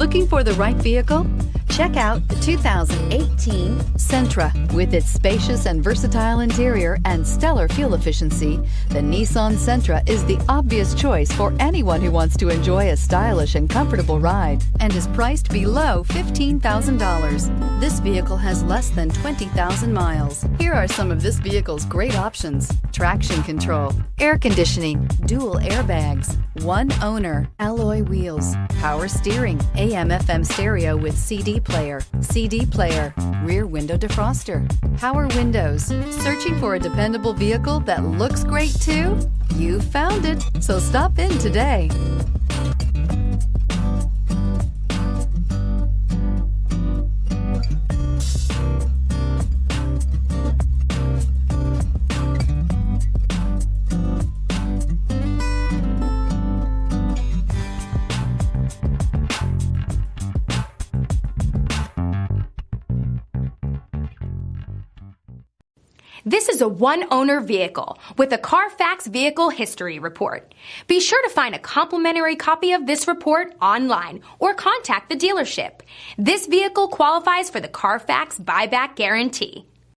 Looking for the right vehicle? Check out the 2018 Sentra. With its spacious and versatile interior and stellar fuel efficiency, the Nissan Sentra is the obvious choice for anyone who wants to enjoy a stylish and comfortable ride and is priced below $15,000. This vehicle has less than 20,000 miles. Here are some of this vehicle's great options: traction control, air conditioning, dual airbags, one owner, alloy wheels, power steering, AM/FM stereo with CD player, rear window defroster, power windows. Searching for a dependable vehicle that looks great too? You found it, so stop in today. This is a one-owner vehicle with a CARFAX Vehicle History Report. Be sure to find a complimentary copy of this report online or contact the dealership. This vehicle qualifies for the CARFAX Buyback Guarantee.